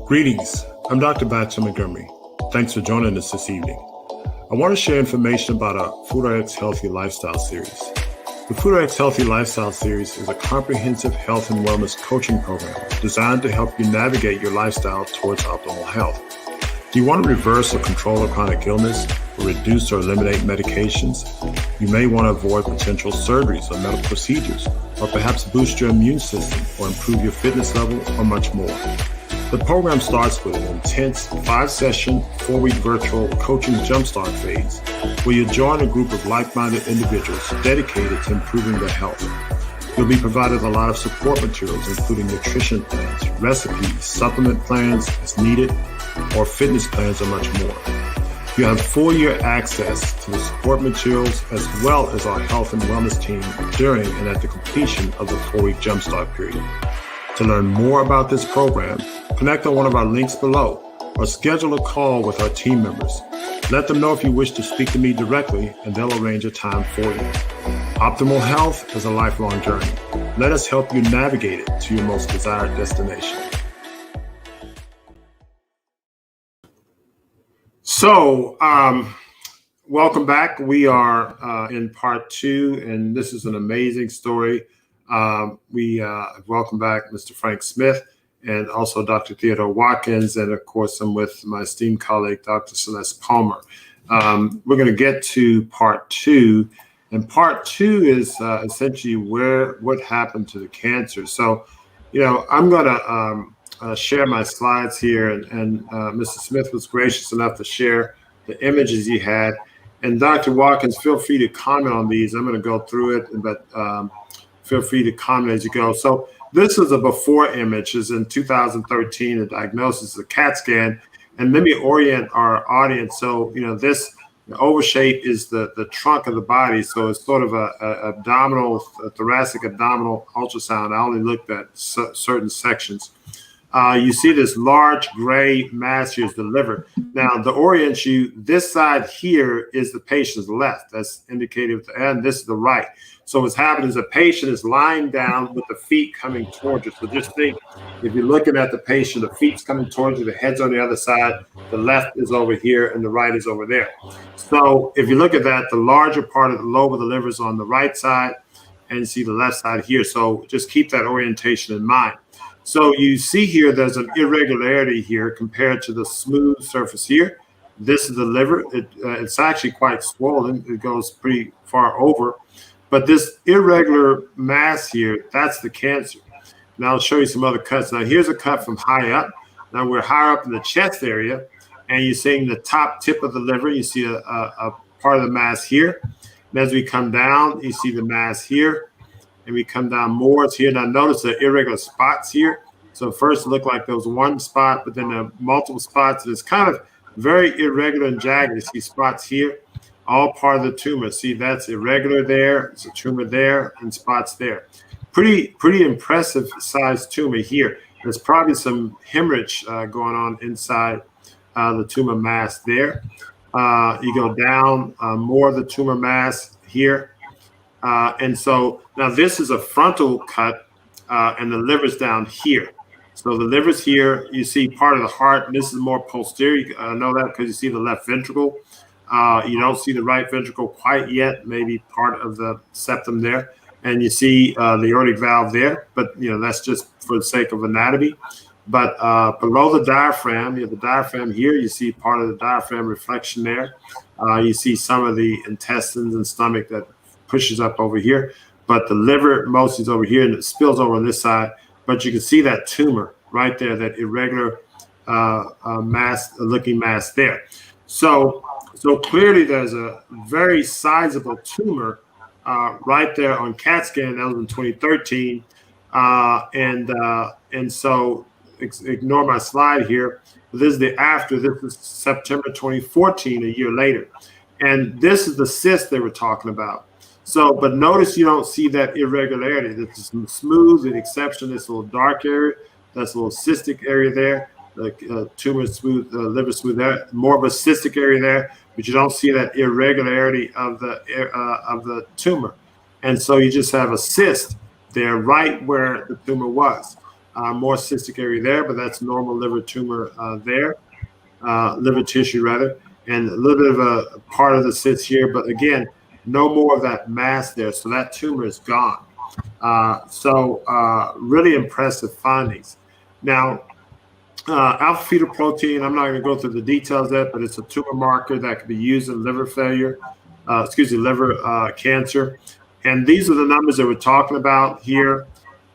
Greetings, I'm Dr. Baxter Montgomery. Thanks for joining us this evening. I want to share information about our FoodRx Healthy Lifestyle Series. The FoodRx Healthy Lifestyle Series is a comprehensive health and wellness coaching program designed to help you navigate your lifestyle towards optimal health. Do you want to reverse or control a chronic illness, or reduce or eliminate medications? You may want to avoid potential surgeries or medical procedures, or perhaps boost your immune system or improve your fitness level, or much more. The program starts with an intense 5-session, 4-week virtual coaching jumpstart phase, where you join a group of like-minded individuals dedicated to improving their health. You'll be provided a lot of support materials, including nutrition plans, recipes, supplement plans as needed, or fitness plans, and much more. You have full-year access to the support materials as well as our health and wellness team during and at the completion of the 4-week jumpstart period. To learn more about this program, connect on one of our links below or schedule a call with our team members. Let them know if you wish to speak to me directly, and they'll arrange a time for you. Optimal health is a lifelong journey. Let us help you navigate it to your most desired destination. So, welcome back. We are in part 2, and this is an amazing story. We welcome back Mr. Frank Smith and also Dr. Theodore Watkins, and of course I'm with my esteemed colleague, Dr. Celeste Palmer. We're going to get to part 2, and part 2 is essentially what happened to the cancer. So, I'm going to share my slides here, and Mr. Smith was gracious enough to share the images he had. And Dr. Watkins, feel free to comment on these. I'm going to go through it, but feel free to comment as you go. So this is a before image. Is in 2013, a diagnosis, a CAT scan. And let me orient our audience. So, this oval shape is the trunk of the body. So it's sort of a thoracic abdominal ultrasound. I only looked at certain sections. You see this large gray mass here is the liver. Now, to orient you, this side here is the patient's left. That's indicated, and this is the right. So what's happening is the patient is lying down with the feet coming towards you. So just think, if you're looking at the patient, the feet's coming towards you, the head's on the other side, the left is over here, and the right is over there. So if you look at that, the larger part of the lobe of the liver is on the right side, and you see the left side here. So just keep that orientation in mind. So you see here, there's an irregularity here compared to the smooth surface here. This is the liver. It's actually quite swollen. It goes pretty far over. But this irregular mass here, that's the cancer. Now I'll show you some other cuts. Now here's a cut from high up. Now we're higher up in the chest area, and you're seeing the top tip of the liver. You see a part of the mass here. And as we come down, you see the mass here. And we come down more, it's here. Now notice the irregular spots here. So first it looked like there was one spot, but then there are multiple spots. And it's kind of very irregular and jagged. You see spots here, all part of the tumor. See, that's irregular there, it's a tumor there, and spots there. Pretty impressive sized tumor here. There's probably some hemorrhage going on inside the tumor mass there. You go down, more of the tumor mass here. And so now this is a frontal cut, and the liver's down here. So the liver's here. You see part of the heart. And this is more posterior. You know that because you see the left ventricle. You don't see the right ventricle quite yet. Maybe part of the septum there. And you see the aortic valve there. But that's just for the sake of anatomy. But below the diaphragm, you have the diaphragm here. You see part of the diaphragm reflection there. You see some of the intestines and stomach that pushes up over here, but the liver mostly is over here, and it spills over on this side. But you can see that tumor right there, that irregular looking mass there. So clearly there's a very sizable tumor right there on CAT scan. That was in 2013, and so ignore my slide here. This is the after. This is September 2014, a year later, and this is the cyst they were talking about. So, but notice you don't see that irregularity. This is smooth, with the exception of this little dark area. That's a little cystic area there. The tumor smooth, liver smooth there. More of a cystic area there, but you don't see that irregularity of the tumor. And so you just have a cyst there, right where the tumor was. More cystic area there, but that's normal liver tumor there, liver tissue rather, and a little bit of a part of the cyst here. But again, no more of that mass there. So that tumor is gone. Really impressive findings. Now, alpha fetoprotein, I'm not going to go through the details of that, but it's a tumor marker that can be used in liver cancer. And these are the numbers that we're talking about here.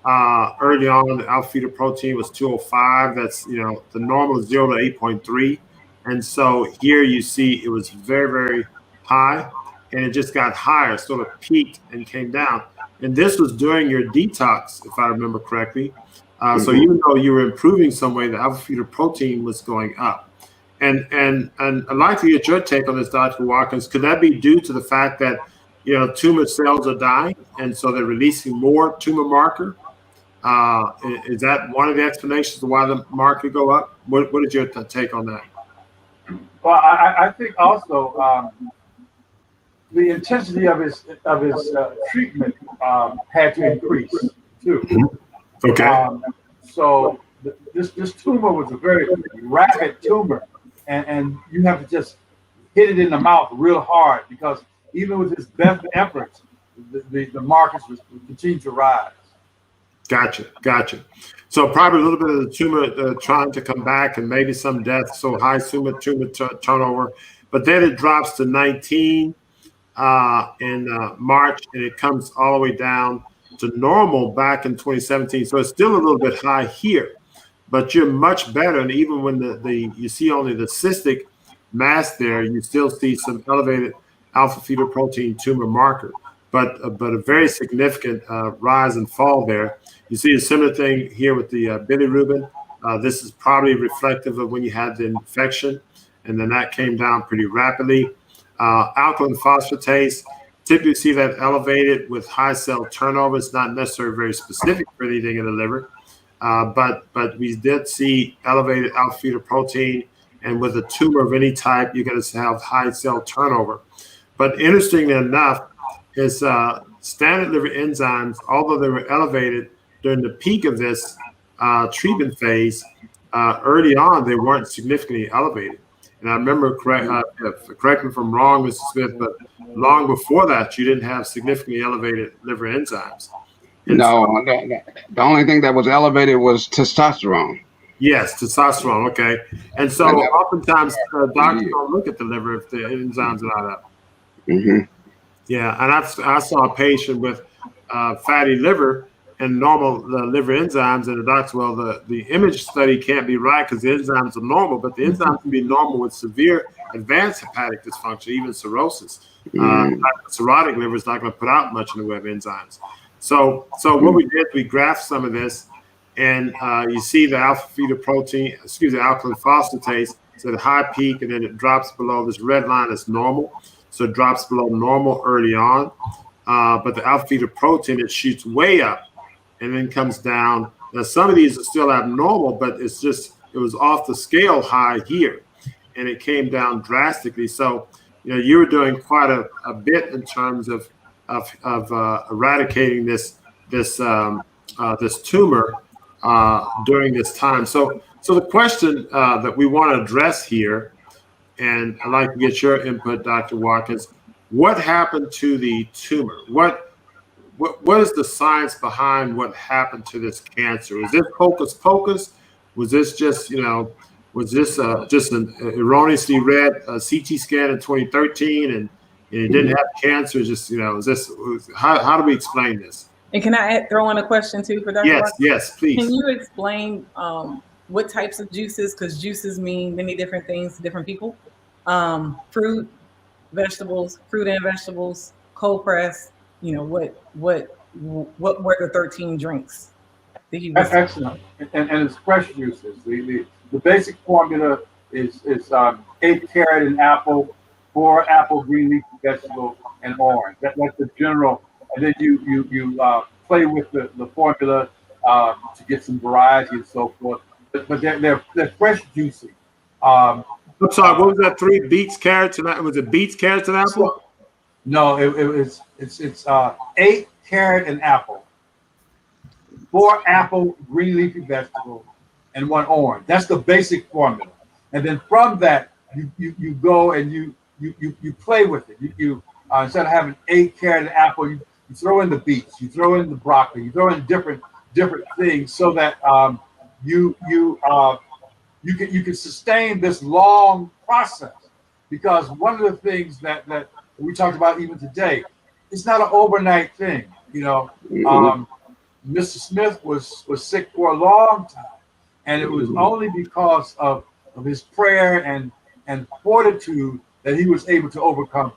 Early on, the alpha fetoprotein was 205. That's, the normal is 0 to 8.3. And so here you see it was very, very high. And it just got higher, sort of peaked and came down. And this was during your detox, if I remember correctly. So even though you were improving some way, the alpha fetoprotein was going up. And I'd like to get your take on this, Dr. Watkins. Could that be due to the fact that tumor cells are dying, and so they're releasing more tumor marker? Is that one of the explanations of why the marker go up? What is your take on that? Well, I think also. The intensity of his treatment had to increase too. Okay. So this tumor was a very rapid tumor, and you have to just hit it in the mouth real hard, because even with his best efforts, the markers would continue to rise. Gotcha. So probably a little bit of the tumor trying to come back, and maybe some death. So high tumor turnover, but then it drops to 19. In March, and it comes all the way down to normal back in 2017. So it's still a little bit high here, but you're much better. And even when you see only the cystic mass there, you still see some elevated alpha fetoprotein tumor marker, but a very significant rise and fall there. You see a similar thing here with the bilirubin. This is probably reflective of when you had the infection, and then that came down pretty rapidly. Alkaline phosphatase, typically see that elevated with high cell turnover. It's not necessarily very specific for anything in the liver, but we did see elevated alpha fetoprotein, and with a tumor of any type, you're going to have high cell turnover. But interestingly enough, is standard liver enzymes, although they were elevated during the peak of this treatment phase, early on, they weren't significantly elevated. And I remember, correct me if I'm wrong, Mr. Smith, but long before that, you didn't have significantly elevated liver enzymes. And no, the only thing that was elevated was testosterone. Yes, testosterone. Okay. And so oftentimes doctors don't look at the liver if the enzymes are not up. Mm-hmm. Yeah. And I saw a patient with fatty liver and normal liver enzymes, and the doctor, well, the image study can't be right because the enzymes are normal, but the enzymes can be normal with severe advanced hepatic dysfunction, even cirrhosis. Cirrhotic liver is not going to put out much in the way of enzymes. So what we did, we graphed some of this, and you see the alpha fetoprotein, alkaline phosphatase, so the high peak, and then it drops below this red line is normal. So it drops below normal early on. But the alpha fetoprotein, it shoots way up and then comes down. Now, some of these are still abnormal, but it was off the scale high here, and it came down drastically. So, you were doing quite a bit in terms of eradicating this tumor during this time. So the question that we want to address here, and I'd like to get your input, Dr. Watkins, what happened to the tumor? What is the science behind what happened to this cancer? Was this hocus pocus? Was this just just an erroneously read CT scan in 2013 and it didn't have cancer? How do we explain this? And can I throw in a question too for Dr. Watkins? Yes, please. Can you explain what types of juices? Because juices mean many different things to different people. Fruit and vegetables, cold press. What were the 13 drinks that he was? Excellent. And it's fresh juices. The basic formula is 8 carrot and apple, 4 apple, green leafy vegetable, and orange. That's the general. And then you play with the formula to get some variety and so forth. But they're fresh juicy. I'm sorry, what was that? 3 beets, carrots, and was it beets, carrots, and apple? No, it's 8 carrot and apple, 4 apple, green leafy vegetable, and 1 orange. That's the basic formula. And then from that, you go and you play with it. You instead of having 8 carrot and apple, you throw in the beets, you throw in the broccoli, you throw in different things so that you can sustain this long process. Because one of the things that we talked about even today, it's not an overnight thing. Mr. Smith was sick for a long time, and it was only because of his prayer and fortitude that he was able to overcome.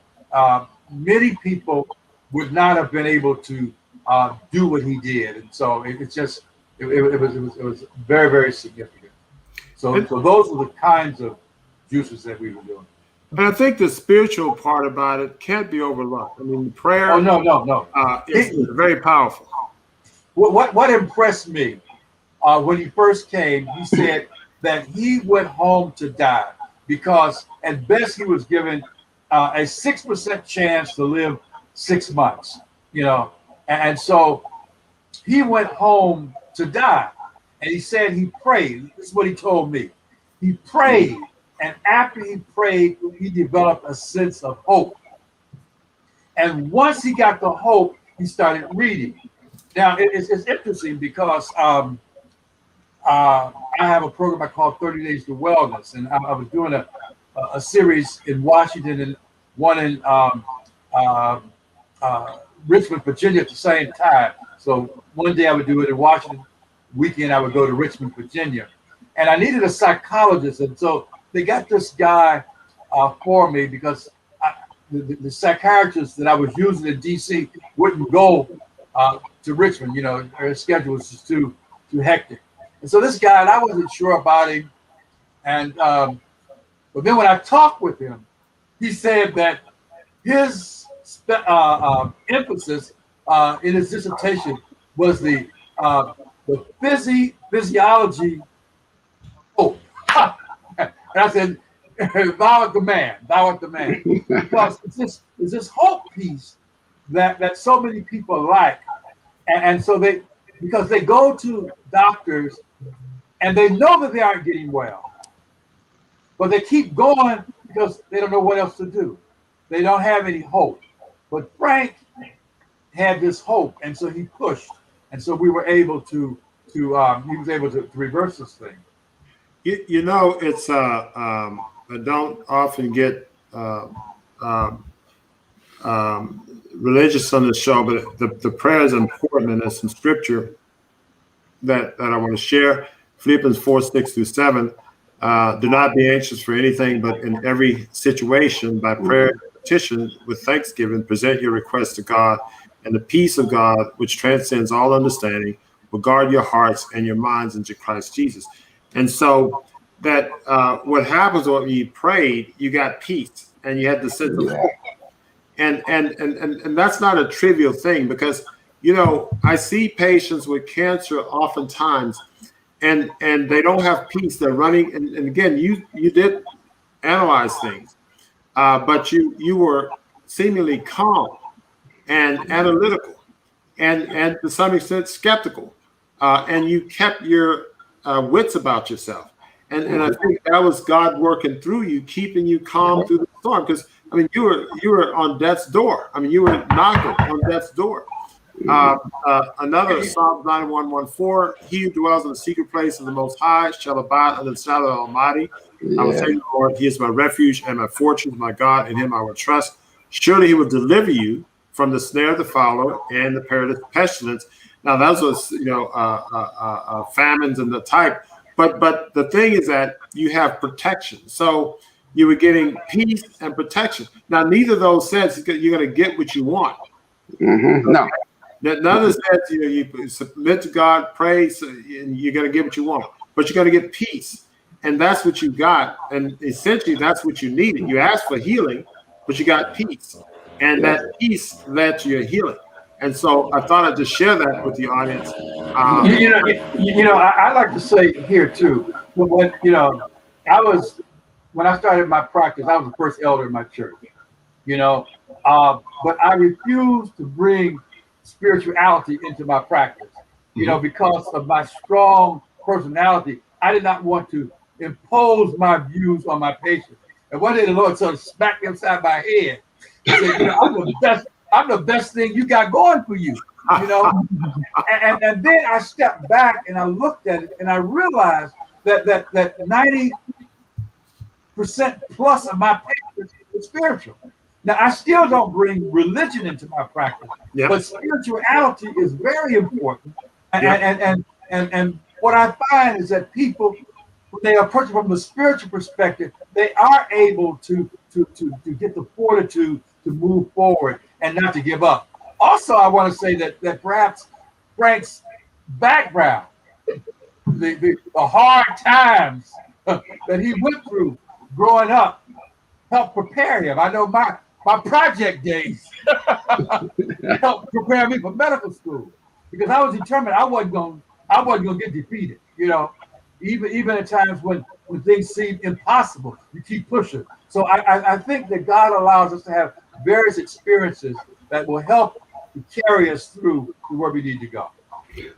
Many people would not have been able to do what he did, and so it was very, very significant. So those were the kinds of juices that we were doing. And I think the spiritual part about it can't be overlooked. I mean, prayer. Oh no. Is very powerful. What impressed me when he first came, he said that he went home to die because at best he was given a 6% chance to live 6 months. And so he went home to die, and he said he prayed. This is what he told me. He prayed. And after he prayed, he developed a sense of hope. And once he got the hope, he started reading. Now, it's interesting because I have a program I call 30 Days to Wellness. And I was doing a series in Washington and one in Richmond, Virginia at the same time. So one day I would do it in Washington, weekend I would go to Richmond, Virginia. And I needed a psychologist. And so they got this guy for me because the psychiatrist that I was using in DC wouldn't go to Richmond. Her schedule was just too hectic. And so this guy, and I wasn't sure about him. And but then when I talked with him, he said that his emphasis in his dissertation was the physiology. Oh, and I said, "Thou art the man. Thou art the man." Because it's this hope piece that so many people like, and so because they go to doctors and they know that they aren't getting well, but they keep going because they don't know what else to do. They don't have any hope. But Frank had this hope, and so he pushed, and so we were able to he was able to reverse this thing. You know, it's I don't often get religious on the show, but the prayer is important, and there's some scripture that I want to share. Philippians 4:6-7. Do not be anxious for anything, but in every situation, by prayer and petition with thanksgiving, present your requests to God, and the peace of God, which transcends all understanding, will guard your hearts and your minds into Christ Jesus. And so that what happens when you prayed, you got peace and you had the sense of hope. And that's not a trivial thing, because, you know, I see patients with cancer oftentimes, and they don't have peace. They're running, and again, you did analyze things, but you were seemingly calm and analytical, and to some extent skeptical, and you kept your wits about yourself. And I think that was God working through you, keeping you calm through the storm. Because I mean, you were on death's door. I mean, you were knocking on death's door. Another Psalm 91:14: He who dwells in the secret place of the Most High shall abide under the shadow of the Almighty. I will say to the Lord, He is my refuge and my fortress, my God, in Him I will trust. Surely He will deliver you from the snare of the fowler and the perilous pestilence. Now, those was, you know, famines and the type. But the thing is that you have protection. So you were getting peace and protection. Now, neither of those says you're going to get what you want. Mm-hmm. No. None of this says, you know, you submit to God, pray, and you're going to get what you want. But you're going to get peace. And that's what you got. And essentially, that's what you needed. You asked for healing, but you got peace. And that peace led to your healing. And so I thought I'd just share that with the audience. I like to say here too, when I started my practice, I was the first elder in my church, but I refused to bring spirituality into my practice, because of my strong personality. I did not want to impose my views on my patients. And one day the Lord sort of smacked me upside my head. He said, I'm the best thing you got going for you, and then I stepped back and I looked at it and I realized that 90% plus of my patients is spiritual. Now, I still don't bring religion into my practice, but spirituality is very important. And what I find is that people, when they approach it from the spiritual perspective, they are able to get the fortitude to move forward and not to give up. Also, I want to say that perhaps Frank's background, the hard times that he went through growing up, helped prepare him. I know my project days helped prepare me for medical school, because I was determined I wasn't gonna get defeated. Even at times when things seem impossible, you keep pushing. So I think that God allows us to have various experiences that will help to carry us through to where we need to go.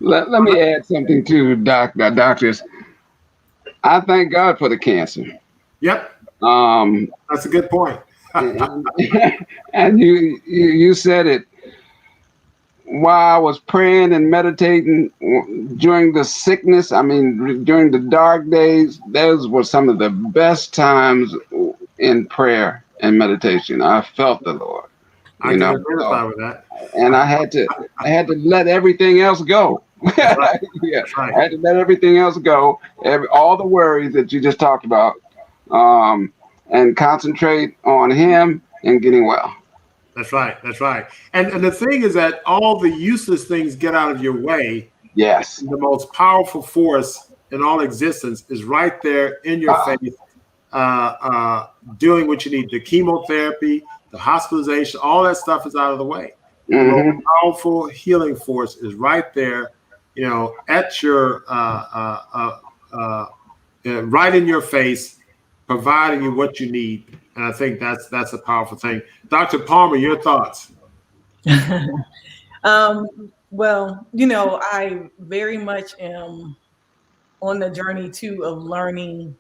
Let me add something to doctors. I thank God for the cancer. Yep. That's a good point. and you said it. While I was praying and meditating during the sickness, during the dark days, those were some of the best times in prayer and meditation. I felt the Lord. I can identify with that. And I had to let everything else go. Right. I had to let everything else go. All the worries that you just talked about, and concentrate on Him and getting well. That's right. And the thing is that all the useless things get out of your way. Yes. The most powerful force in all existence is right there in your face, doing what you need. The chemotherapy, the hospitalization, all that stuff is out of the way. The most powerful healing force is right there, at your right in your face, providing you what you need. And I think that's a powerful thing. Dr. Palmer, your thoughts? Well, I very much am on the journey too of learning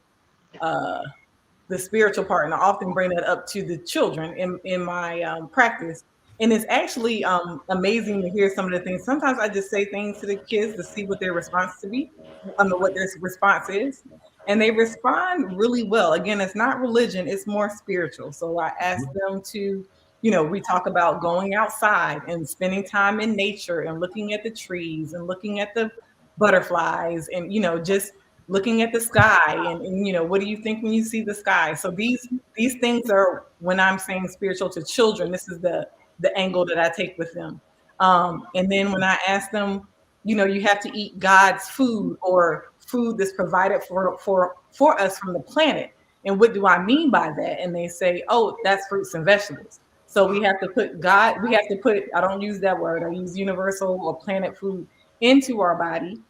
the spiritual part, and I often bring that up to the children in my practice. And it's actually amazing to hear some of the things. Sometimes I just say things to the kids to see what their response to be, what their response is, and they respond really well. Again, it's not religion; it's more spiritual. So I ask them to, we talk about going outside and spending time in nature and looking at the trees and looking at the butterflies and just looking at the sky and what do you think when you see the sky? So these things are, when I'm saying spiritual to children, this is the angle that I take with them. And then when I ask them, you have to eat God's food or food that's provided for us from the planet, and what do I mean by that? And they say, oh, that's fruits and vegetables. So we have to put I don't use that word, I use universal or planet food into our body,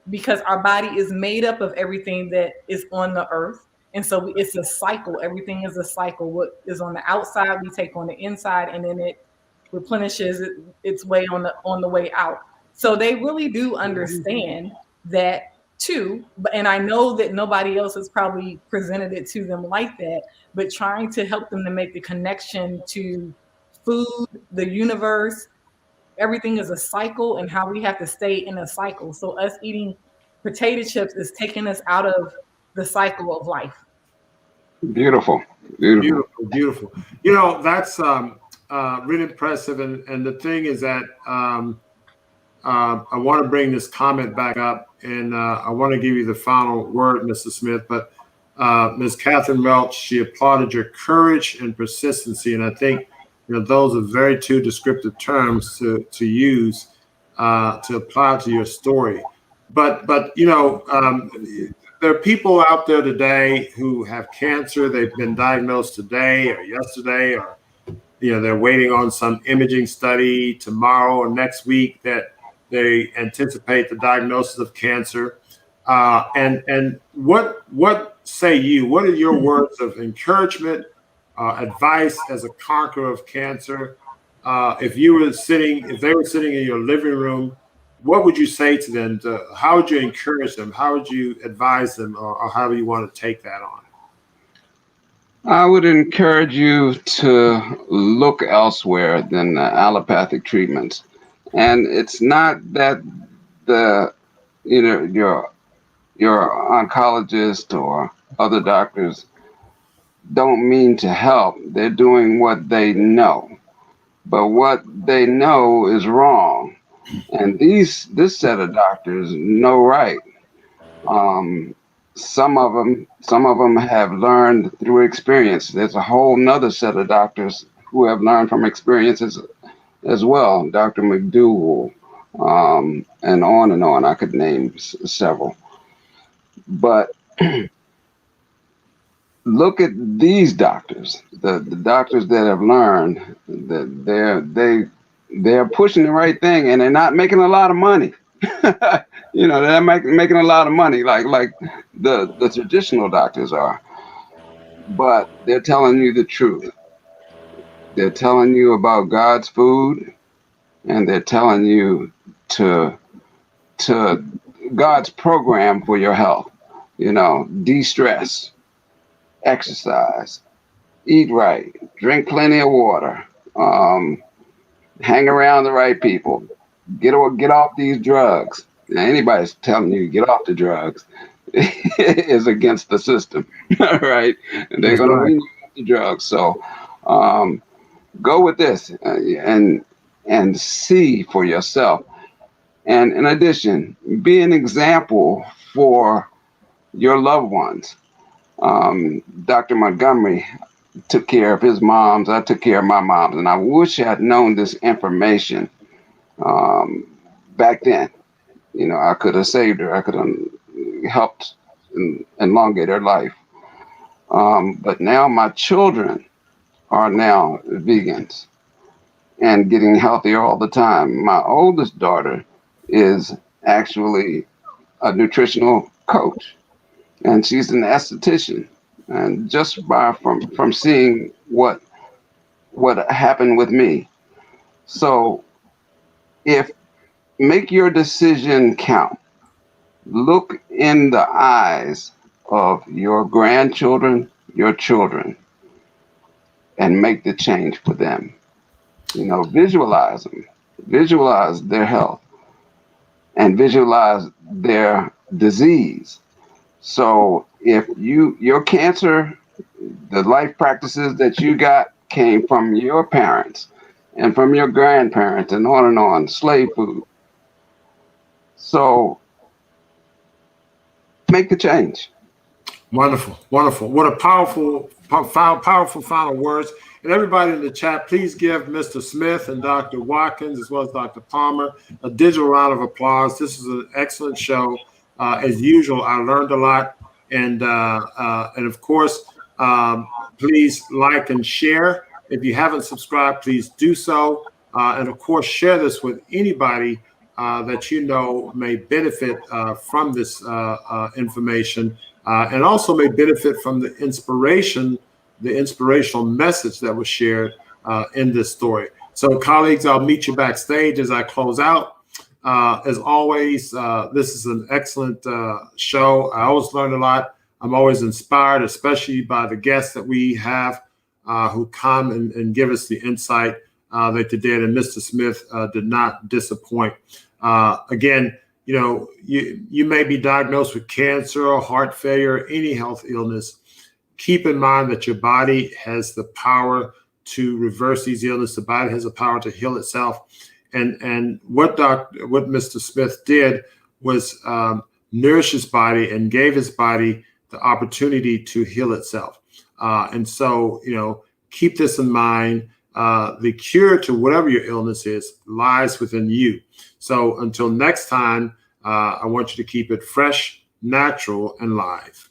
because our body is made up of everything that is on the earth. And so it's a cycle. Everything is a cycle. What is on the outside, we take on the inside, and then it replenishes its way on the way out. So they really do understand that too. And I know that nobody else has probably presented it to them like that, but trying to help them to make the connection to food, the universe, everything is a cycle, and how we have to stay in a cycle. So us eating potato chips is taking us out of the cycle of life. Beautiful. That's really impressive. And the thing is that I want to bring this comment back up, and I want to give you the final word, Mr. Smith. But Ms. Catherine Welch, she applauded your courage and persistency, and I think those are very two descriptive terms to use to apply to your story. But there are people out there today who have cancer. They've been diagnosed today or yesterday, or they're waiting on some imaging study tomorrow or next week that they anticipate the diagnosis of cancer. And what say you? What are your words of encouragement, advice as a conqueror of cancer? If they were sitting in your living room, what would you say to them? How would you encourage them? How would you advise them, or how do you want to take that on? I would encourage you to look elsewhere than allopathic treatments. And it's not that your oncologist or other doctors don't mean to help. They're doing what they know. But what they know is wrong. And this set of doctors know right. Some of them have learned through experience. There's a whole nother set of doctors who have learned from experiences as well. Dr. McDougall, and on and on. I could name several. But look at these doctors, the doctors that have learned that they're pushing the right thing, and they're not making a lot of money. They're making a lot of money like the traditional doctors are, but they're telling you the truth. They're telling you about God's food, and they're telling you to God's program for your health. De-stress, exercise, eat right, drink plenty of water, hang around the right people, get off these drugs. Now, anybody's telling you to get off the drugs is against the system, right? And they're going to wean you off the drugs. So go with this and see for yourself. And in addition, be an example for your loved ones. Dr. Montgomery took care of his moms. I took care of my moms, and I wish I had known this information back then. I could have saved her. I could have helped elongate their life. But now my children are now vegans and getting healthier all the time. My oldest daughter is actually a nutritional coach, and she's an esthetician. And just from seeing what happened with me. So if make your decision count. Look in the eyes of your grandchildren, your children, and make the change for them. Visualize them, visualize their health, and visualize their disease. So if your cancer, the life practices that you got came from your parents and from your grandparents and on, slave food. So make the change. Wonderful, wonderful. What a powerful final words. And everybody in the chat, please give Mr. Smith and Dr. Watkins, as well as Dr. Palmer, a digital round of applause. This is an excellent show. As usual, I learned a lot. And of course, please like and share. If you haven't subscribed, please do so. And of course, share this with anybody that you know may benefit from this information, and also may benefit from the inspirational message that was shared in this story. So, colleagues, I'll meet you backstage as I close out. As always, this is an excellent show. I always learn a lot. I'm always inspired, especially by the guests that we have who come and give us the insight that they did. And Mr. Smith did not disappoint. Again, you may be diagnosed with cancer or heart failure, any health illness. Keep in mind that your body has the power to reverse these illnesses. The body has the power to heal itself. And what Mr. Smith did was nourish his body and gave his body the opportunity to heal itself. And so, keep this in mind. The cure to whatever your illness is lies within you. So until next time, I want you to keep it fresh, natural, and live.